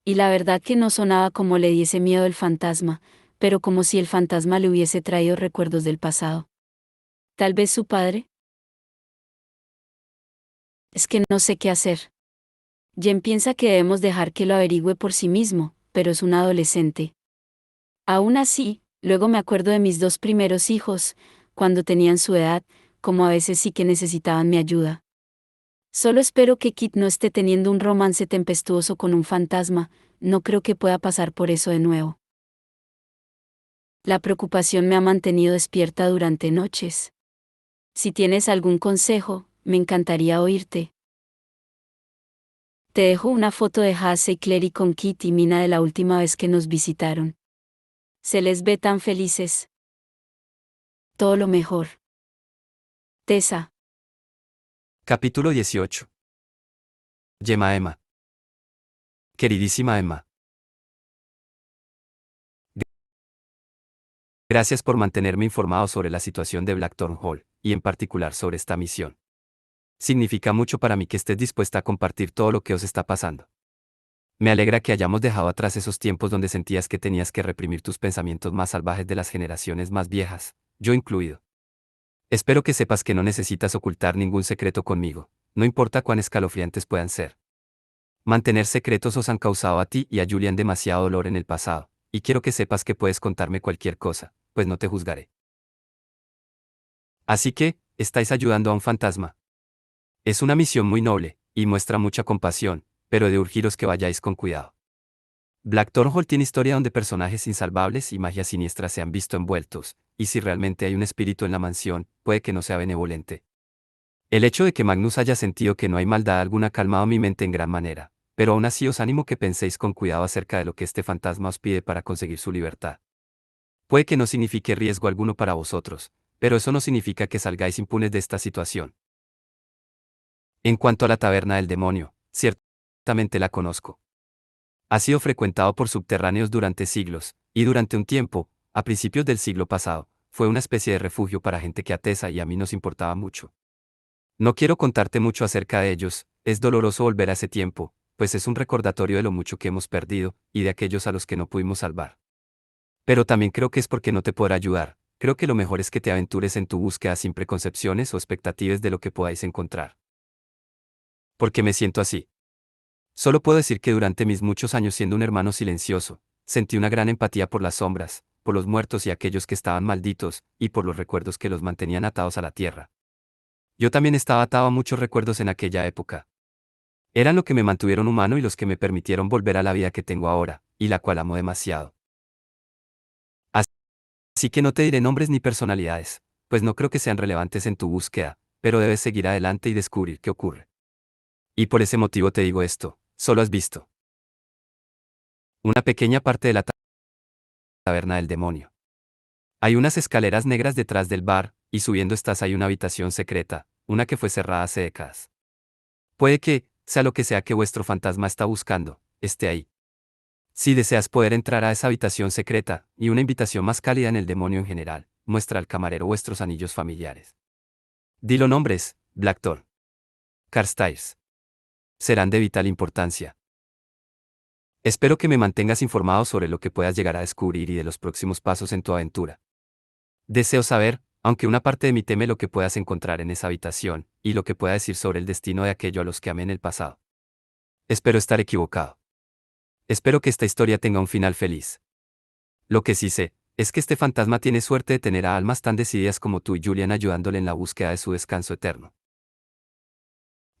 Y la verdad que no sonaba como le diese miedo el fantasma, pero como si el fantasma le hubiese traído recuerdos del pasado. Tal vez su padre. Es que no sé qué hacer. Jen piensa que debemos dejar que lo averigüe por sí mismo, pero es un adolescente. Aún así, luego me acuerdo de mis dos primeros hijos, cuando tenían su edad, como a veces sí que necesitaban mi ayuda. Solo espero que Kit no esté teniendo un romance tempestuoso con un fantasma, no creo que pueda pasar por eso de nuevo. La preocupación me ha mantenido despierta durante noches. Si tienes algún consejo, me encantaría oírte. Te dejo una foto de Hasse y Clary con Kit y Mina de la última vez que nos visitaron. Se les ve tan felices. Todo lo mejor. Tessa. Capítulo 18. Gemma Emma. Queridísima Emma. Gracias por mantenerme informado sobre la situación de Blackthorn Hall, y en particular sobre esta misión. Significa mucho para mí que estés dispuesta a compartir todo lo que os está pasando. Me alegra que hayamos dejado atrás esos tiempos donde sentías que tenías que reprimir tus pensamientos más salvajes de las generaciones más viejas, yo incluido. Espero que sepas que no necesitas ocultar ningún secreto conmigo, no importa cuán escalofriantes puedan ser. Mantener secretos os han causado a ti y a Julian demasiado dolor en el pasado, y quiero que sepas que puedes contarme cualquier cosa, pues no te juzgaré. Así que, estáis ayudando a un fantasma. Es una misión muy noble, y muestra mucha compasión, pero he de urgiros que vayáis con cuidado. Blackthorn Hall tiene historia donde personajes insalvables y magia siniestra se han visto envueltos, y si realmente hay un espíritu en la mansión, puede que no sea benevolente. El hecho de que Magnus haya sentido que no hay maldad alguna ha calmado mi mente en gran manera, pero aún así os animo que penséis con cuidado acerca de lo que este fantasma os pide para conseguir su libertad. Puede que no signifique riesgo alguno para vosotros, pero eso no significa que salgáis impunes de esta situación. En cuanto a la taberna del demonio, ciertamente la conozco. Ha sido frecuentado por subterráneos durante siglos, y durante un tiempo, a principios del siglo pasado, fue una especie de refugio para gente que a Tessa y a mí nos importaba mucho. No quiero contarte mucho acerca de ellos, es doloroso volver a ese tiempo, pues es un recordatorio de lo mucho que hemos perdido, y de aquellos a los que no pudimos salvar. Pero también creo que es porque no te podrá ayudar, creo que lo mejor es que te aventures en tu búsqueda sin preconcepciones o expectativas de lo que podáis encontrar. Porque me siento así. Solo puedo decir que durante mis muchos años siendo un hermano silencioso, sentí una gran empatía por las sombras, por los muertos y aquellos que estaban malditos, y por los recuerdos que los mantenían atados a la tierra. Yo también estaba atado a muchos recuerdos en aquella época. Eran lo que me mantuvieron humano y los que me permitieron volver a la vida que tengo ahora, y la cual amo demasiado. Así que no te diré nombres ni personalidades, pues no creo que sean relevantes en tu búsqueda, pero debes seguir adelante y descubrir qué ocurre. Y por ese motivo te digo esto, solo has visto una pequeña parte de la taberna del demonio. Hay unas escaleras negras detrás del bar, y subiendo estas hay una habitación secreta, una que fue cerrada hace décadas. Puede que, sea lo que sea que vuestro fantasma está buscando, esté ahí. Si deseas poder entrar a esa habitación secreta, y una invitación más cálida en el demonio en general, muestra al camarero vuestros anillos familiares. Dilo nombres, Blackthorn. Carstairs. Serán de vital importancia. Espero que me mantengas informado sobre lo que puedas llegar a descubrir y de los próximos pasos en tu aventura. Deseo saber, Aunque una parte de mí teme lo que puedas encontrar en esa habitación, y lo que pueda decir sobre el destino de aquello a los que amé en el pasado. Espero estar equivocado. Espero que esta historia tenga un final feliz. Lo que sí sé, es que este fantasma tiene suerte de tener a almas tan decididas como tú y Julian ayudándole en la búsqueda de su descanso eterno.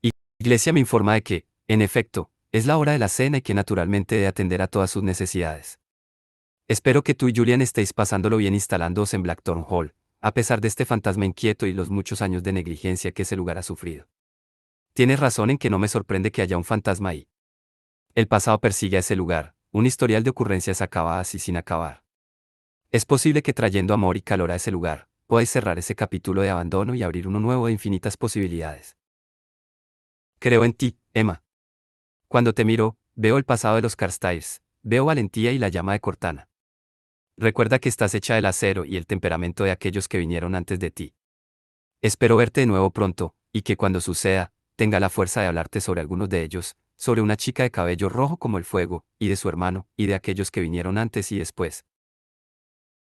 Y Iglesia me informa de que, en efecto, es la hora de la cena y que naturalmente debe atender a todas sus necesidades. Espero que tú y Julian estéis pasándolo bien instalándoos en Blackthorn Hall, a pesar de este fantasma inquieto y los muchos años de negligencia que ese lugar ha sufrido. Tienes razón en que no me sorprende que haya un fantasma ahí. El pasado persigue a ese lugar, un historial de ocurrencias acabadas y sin acabar. Es posible que trayendo amor y calor a ese lugar, podáis cerrar ese capítulo de abandono y abrir uno nuevo de infinitas posibilidades. Creo en ti, Emma. Cuando te miro, veo el pasado de los Carstairs, veo valentía y la llama de Cortana. Recuerda que estás hecha del acero y el temperamento de aquellos que vinieron antes de ti. Espero verte de nuevo pronto, y que cuando suceda, tenga la fuerza de hablarte sobre algunos de ellos, sobre una chica de cabello rojo como el fuego, y de su hermano, y de aquellos que vinieron antes y después.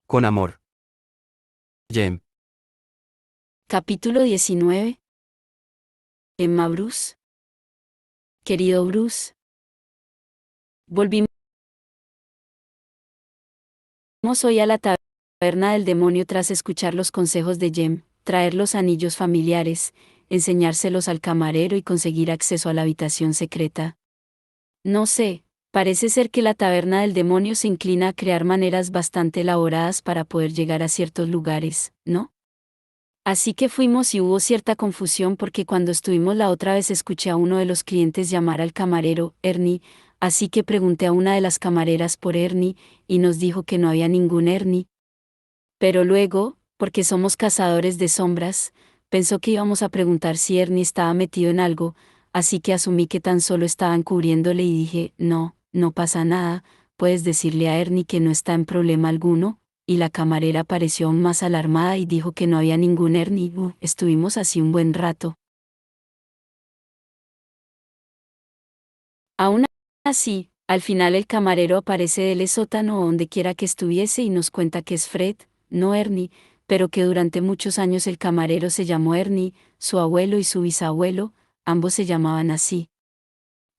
Con amor. Jem. Capítulo 19. Emma Bruce. Querido Bruce. Volvimos hoy a la taberna del demonio tras escuchar los consejos de Jem, traer los anillos familiares, enseñárselos al camarero y conseguir acceso a la habitación secreta. No sé, parece ser que la taberna del demonio se inclina a crear maneras bastante elaboradas para poder llegar a ciertos lugares, ¿no? Así que fuimos y hubo cierta confusión porque cuando estuvimos la otra vez escuché a uno de los clientes llamar al camarero, Ernie, así que pregunté a una de las camareras por Ernie, y nos dijo que no había ningún Ernie. Pero luego, porque somos cazadores de sombras, pensó que íbamos a preguntar si Ernie estaba metido en algo, así que asumí que tan solo estaban cubriéndole y dije, no, no pasa nada, puedes decirle a Ernie que no está en problema alguno, y la camarera pareció aún más alarmada y dijo que no había ningún Ernie. Estuvimos así un buen rato. Aún así, al final el camarero aparece del sótano o donde quiera que estuviese y nos cuenta que es Fred, no Ernie, pero que durante muchos años el camarero se llamó Ernie, su abuelo y su bisabuelo, ambos se llamaban así.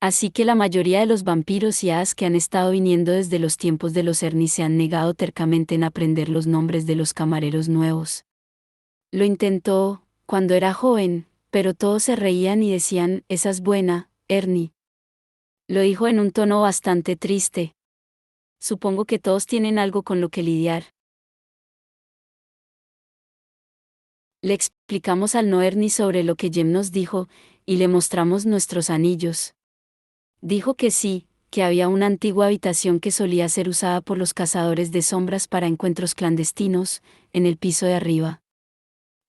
Así que la mayoría de los vampiros y hadas que han estado viniendo desde los tiempos de los Ernie se han negado tercamente en aprender los nombres de los camareros nuevos. Lo intentó, cuando era joven, pero todos se reían y decían, esa es buena, Ernie. Lo dijo en un tono bastante triste. Supongo que todos tienen algo con lo que lidiar. Le explicamos al no Ernie sobre lo que Jem nos dijo, y le mostramos nuestros anillos. Dijo que sí, que había una antigua habitación que solía ser usada por los cazadores de sombras para encuentros clandestinos, en el piso de arriba.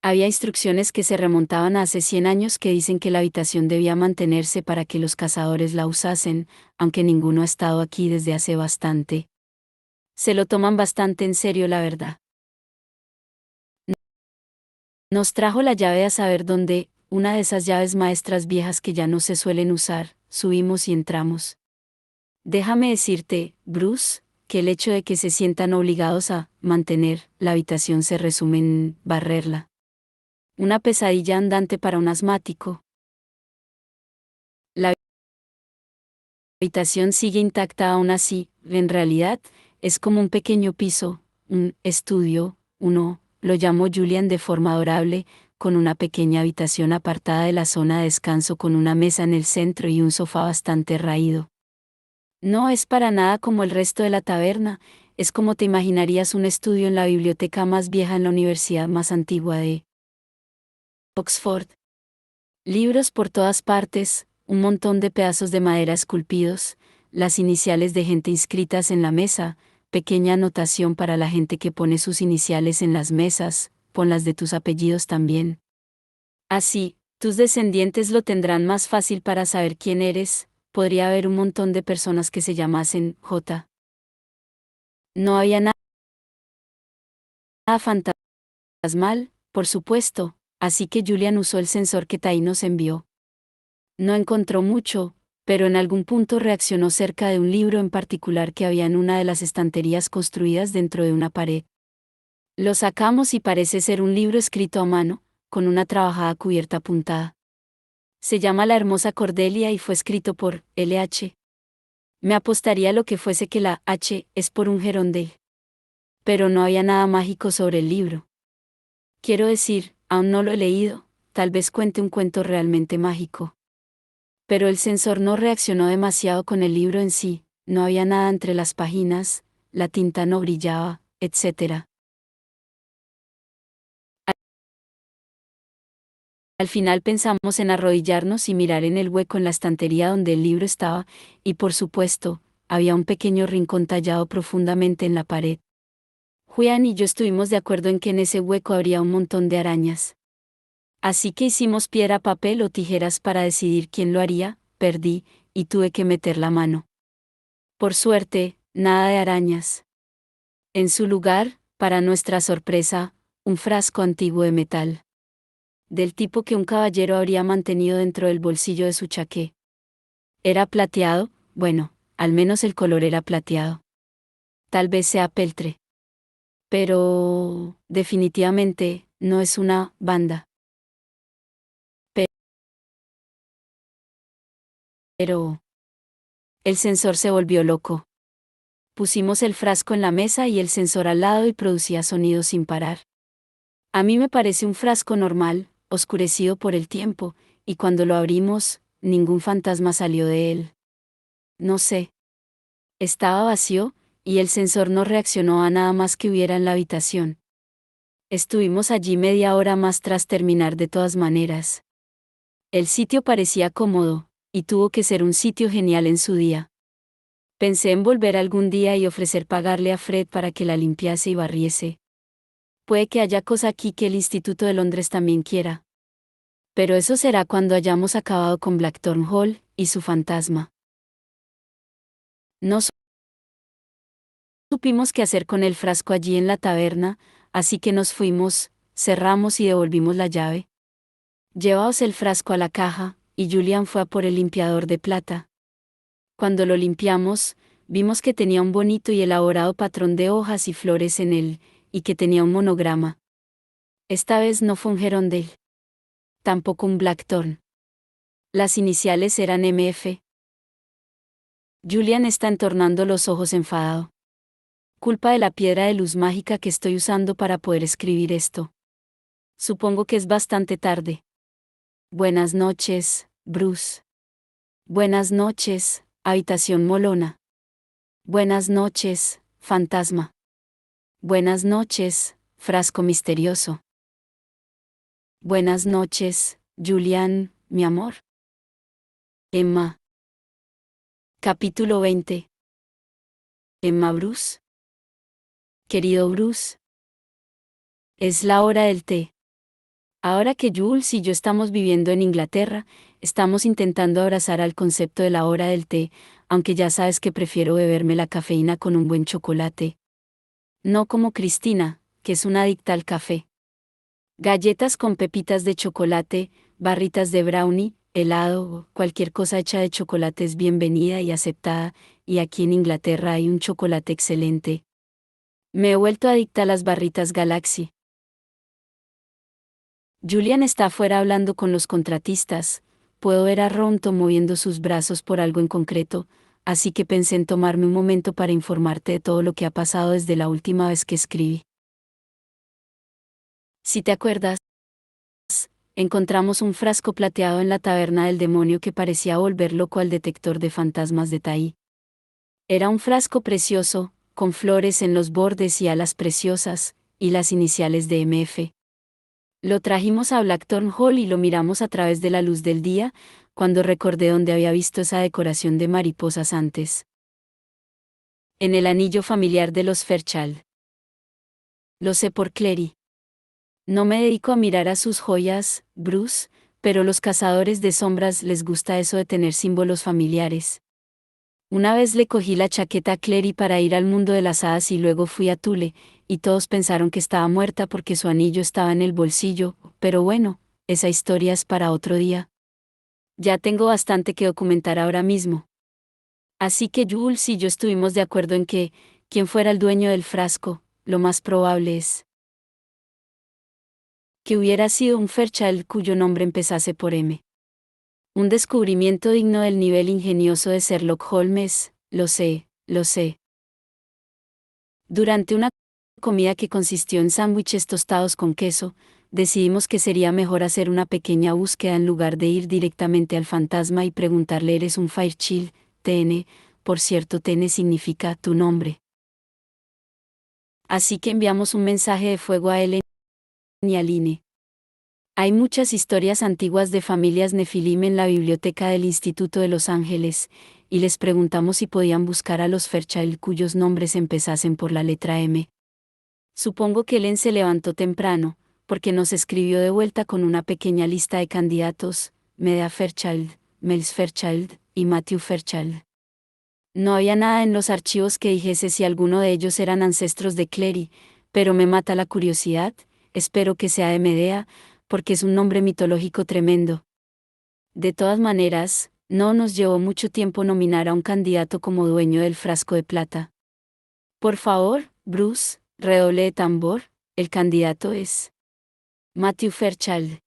Había instrucciones que se remontaban a hace 100 años que dicen que la habitación debía mantenerse para que los cazadores la usasen, aunque ninguno ha estado aquí desde hace bastante. Se lo toman bastante en serio, la verdad. Nos trajo la llave a saber dónde, una de esas llaves maestras viejas que ya no se suelen usar, subimos y entramos. Déjame decirte, Bruce, que el hecho de que se sientan obligados a mantener la habitación se resume en barrerla. Una pesadilla andante para un asmático. La habitación sigue intacta aún así, en realidad, es como un pequeño piso, un estudio, uno, lo llamó Julian de forma adorable, con una pequeña habitación apartada de la zona de descanso con una mesa en el centro y un sofá bastante raído. No es para nada como el resto de la taberna, es como te imaginarías un estudio en la biblioteca más vieja en la universidad más antigua de Oxford. Libros por todas partes, un montón de pedazos de madera esculpidos, las iniciales de gente inscritas en la mesa, pequeña anotación para la gente que pone sus iniciales en las mesas, pon las de tus apellidos también. Así, tus descendientes lo tendrán más fácil para saber quién eres. Podría haber un montón de personas que se llamasen J. No había nada fantasmal, por supuesto, así que Julian usó el sensor que Tai nos envió. No encontró mucho, pero en algún punto reaccionó cerca de un libro en particular que había en una de las estanterías construidas dentro de una pared. Lo sacamos y parece ser un libro escrito a mano, con una trabajada cubierta puntada. Se llama La hermosa Cordelia y fue escrito por L.H. Me apostaría lo que fuese que la H es por un gerondel. Pero no había nada mágico sobre el libro. Quiero decir, aún no lo he leído, tal vez cuente un cuento realmente mágico. Pero el censor no reaccionó demasiado con el libro en sí, no había nada entre las páginas, la tinta no brillaba, etc. Al final pensamos en arrodillarnos y mirar en el hueco en la estantería donde el libro estaba, y por supuesto, había un pequeño rincón tallado profundamente en la pared. Juan y yo estuvimos de acuerdo en que en ese hueco habría un montón de arañas. Así que hicimos piedra, papel o tijeras para decidir quién lo haría, perdí, y tuve que meter la mano. Por suerte, nada de arañas. En su lugar, para nuestra sorpresa, un frasco antiguo de metal. Del tipo que un caballero habría mantenido dentro del bolsillo de su chaqué. Era plateado, bueno, al menos el color era plateado. Tal vez sea peltre. Pero, definitivamente, no es una banda. Pero... El sensor se volvió loco. Pusimos el frasco en la mesa y el sensor al lado y producía sonidos sin parar. A mí me parece un frasco normal, oscurecido por el tiempo, y cuando lo abrimos, ningún fantasma salió de él. No sé. Estaba vacío, y el sensor no reaccionó a nada más que hubiera en la habitación. Estuvimos allí media hora más tras terminar de todas maneras. El sitio parecía cómodo, y tuvo que ser un sitio genial en su día. Pensé en volver algún día y ofrecer pagarle a Fred para que la limpiase y barriese. Puede que haya cosa aquí que el Instituto de Londres también quiera. Pero eso será cuando hayamos acabado con Blackthorn Hall y su fantasma. No supimos qué hacer con el frasco allí en la taberna, así que nos fuimos, cerramos y devolvimos la llave. Llevaos el frasco a la caja, y Julian fue a por el limpiador de plata. Cuando lo limpiamos, vimos que tenía un bonito y elaborado patrón de hojas y flores en él, y que tenía un monograma. Esta vez no fue un gerondel. Tampoco un Blackthorn. Las iniciales eran MF. Julian está entornando los ojos enfadado. Culpa de la piedra de luz mágica que estoy usando para poder escribir esto. Supongo que es bastante tarde. Buenas noches, Bruce. Buenas noches, habitación molona. Buenas noches, fantasma. Buenas noches, frasco misterioso. Buenas noches, Julian, mi amor. Emma. Capítulo 20. Emma Bruce. Querido Bruce. Es la hora del té. Ahora que Jules y yo estamos viviendo en Inglaterra, estamos intentando abrazar al concepto de la hora del té, aunque ya sabes que prefiero beberme la cafeína con un buen chocolate. No como Cristina, que es una adicta al café. Galletas con pepitas de chocolate, barritas de brownie, helado, cualquier cosa hecha de chocolate es bienvenida y aceptada, y aquí en Inglaterra hay un chocolate excelente. Me he vuelto adicta a las barritas Galaxy. Julian está afuera hablando con los contratistas, puedo ver a Ronto moviendo sus brazos por algo en concreto, así que pensé en tomarme un momento para informarte de todo lo que ha pasado desde la última vez que escribí. Si te acuerdas, encontramos un frasco plateado en la taberna del demonio que parecía volver loco al detector de fantasmas de Tai. Era un frasco precioso, con flores en los bordes y alas preciosas, y las iniciales de MF. Lo trajimos a Blackthorn Hall y lo miramos a través de la luz del día, cuando recordé dónde había visto esa decoración de mariposas antes. En el anillo familiar de los Fairchild. Lo sé por Clary. No me dedico a mirar a sus joyas, Bruce, pero los cazadores de sombras les gusta eso de tener símbolos familiares. Una vez le cogí la chaqueta a Clary para ir al mundo de las hadas y luego fui a Tule, y todos pensaron que estaba muerta porque su anillo estaba en el bolsillo, pero bueno, esa historia es para otro día. Ya tengo bastante que documentar ahora mismo. Así que Jules y yo estuvimos de acuerdo en que, quien fuera el dueño del frasco, lo más probable es Que hubiera sido un Fairchild cuyo nombre empezase por M. Un descubrimiento digno del nivel ingenioso de Sherlock Holmes, lo sé, lo sé. Durante una comida que consistió en sándwiches tostados con queso, decidimos que sería mejor hacer una pequeña búsqueda en lugar de ir directamente al fantasma y preguntarle ¿eres un Fairchild, TN? Por cierto, TN significa tu nombre. Así que enviamos un mensaje de fuego a Ellen y a Line. Hay muchas historias antiguas de familias Nefilim en la biblioteca del Instituto de Los Ángeles, y les preguntamos si podían buscar a los Fairchild cuyos nombres empezasen por la letra M. Supongo que Ellen se levantó temprano, porque nos escribió de vuelta con una pequeña lista de candidatos: Medea Fairchild, Miles Fairchild y Matthew Fairchild. No había nada en los archivos que dijese si alguno de ellos eran ancestros de Clary, pero me mata la curiosidad, espero que sea de Medea, porque es un nombre mitológico tremendo. De todas maneras, no nos llevó mucho tiempo nominar a un candidato como dueño del frasco de plata. Por favor, Bruce, redoble de tambor, el candidato es Matthew Fairchild.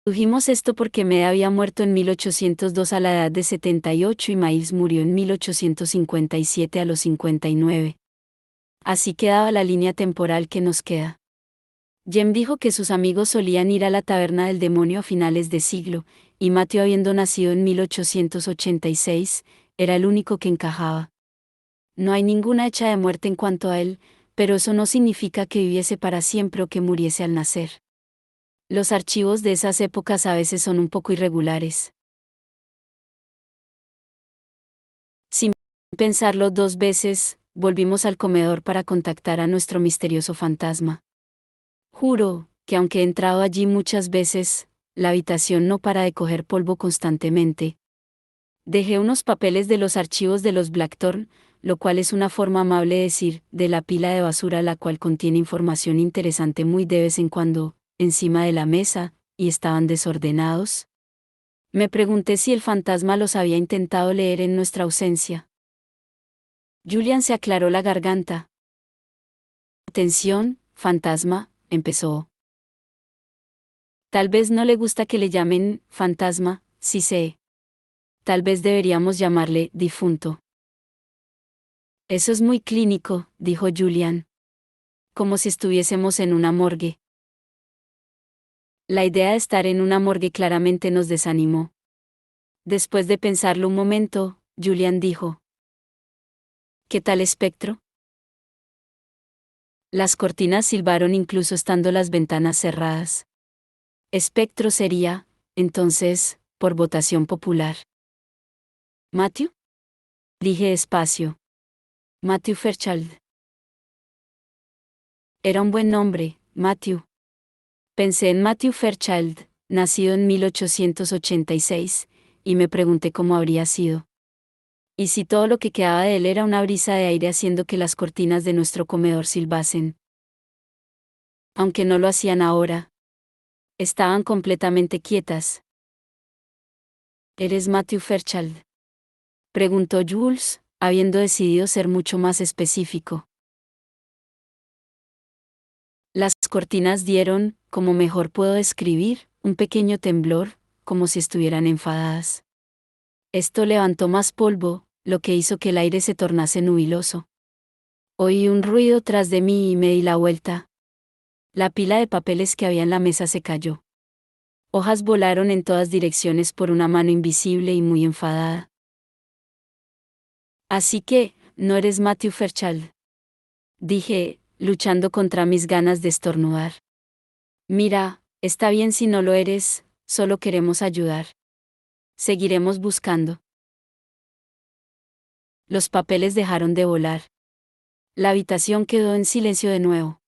Dedujimos esto porque Medea había muerto en 1802 a la edad de 78 y Miles murió en 1857 a los 59. Así quedaba la línea temporal que nos queda. Jem dijo que sus amigos solían ir a la taberna del demonio a finales de siglo, y Matthew, habiendo nacido en 1886, era el único que encajaba. No hay ninguna hecha de muerte en cuanto a él, pero eso no significa que viviese para siempre o que muriese al nacer. Los archivos de esas épocas a veces son un poco irregulares. Sin pensarlo dos veces, volvimos al comedor para contactar a nuestro misterioso fantasma. Juro que aunque he entrado allí muchas veces, la habitación no para de coger polvo constantemente. Dejé unos papeles de los archivos de los Blackthorn, lo cual es una forma amable de decir, de la pila de basura, la cual contiene información interesante muy de vez en cuando, encima de la mesa, y estaban desordenados. Me pregunté si el fantasma los había intentado leer en nuestra ausencia. Julian se aclaró la garganta. Atención, fantasma, empezó. Tal vez no le gusta que le llamen fantasma, sí sé. Tal vez deberíamos llamarle difunto. Eso es muy clínico, dijo Julian. Como si estuviésemos en una morgue. La idea de estar en una morgue claramente nos desanimó. Después de pensarlo un momento, Julian dijo: ¿Qué tal espectro? Las cortinas silbaron incluso estando las ventanas cerradas. Espectro sería, entonces, por votación popular. ¿Matthew? Dije despacio. Matthew Fairchild. Era un buen nombre, Matthew. Pensé en Matthew Fairchild, nacido en 1886, y me pregunté cómo habría sido. Y si todo lo que quedaba de él era una brisa de aire haciendo que las cortinas de nuestro comedor silbasen. Aunque no lo hacían ahora. Estaban completamente quietas. ¿Eres Matthew Fairchild?, preguntó Jules, habiendo decidido ser mucho más específico. Las cortinas dieron, como mejor puedo describir, un pequeño temblor, como si estuvieran enfadadas. Esto levantó más polvo, lo que hizo que el aire se tornase nubiloso. Oí un ruido tras de mí y me di la vuelta. La pila de papeles que había en la mesa se cayó. Hojas volaron en todas direcciones por una mano invisible y muy enfadada. Así que, no eres Matthew Fairchild, dije, luchando contra mis ganas de estornudar. Mira, está bien si no lo eres, solo queremos ayudar. Seguiremos buscando. Los papeles dejaron de volar. La habitación quedó en silencio de nuevo.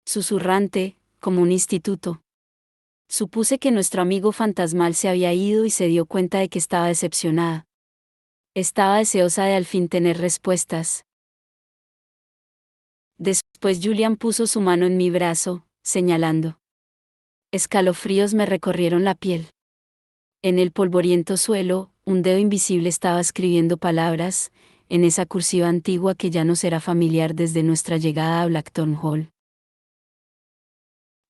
Susurrante, como un instituto. Supuse que nuestro amigo fantasmal se había ido y se dio cuenta de que estaba decepcionada. Estaba deseosa de al fin tener respuestas. Después Julian puso su mano en mi brazo, señalando. Escalofríos me recorrieron la piel. En el polvoriento suelo, un dedo invisible estaba escribiendo palabras, en esa cursiva antigua que ya nos era familiar desde nuestra llegada a Blackthorn Hall.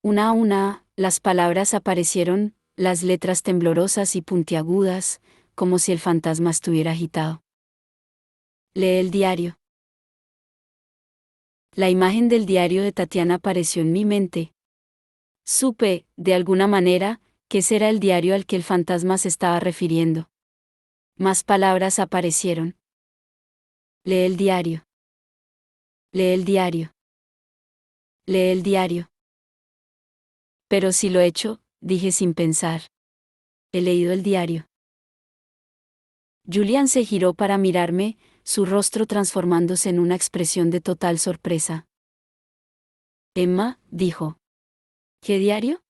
Una a una, las palabras aparecieron, las letras temblorosas y puntiagudas, como si el fantasma estuviera agitado. Lee el diario. La imagen del diario de Tatiana apareció en mi mente. Supe, de alguna manera, que ese era el diario al que el fantasma se estaba refiriendo. Más palabras aparecieron. Lee el diario. Lee el diario. Lee el diario. Pero si lo he hecho, dije sin pensar. He leído el diario. Julian se giró para mirarme, su rostro transformándose en una expresión de total sorpresa. Emma, dijo. ¿Qué diario?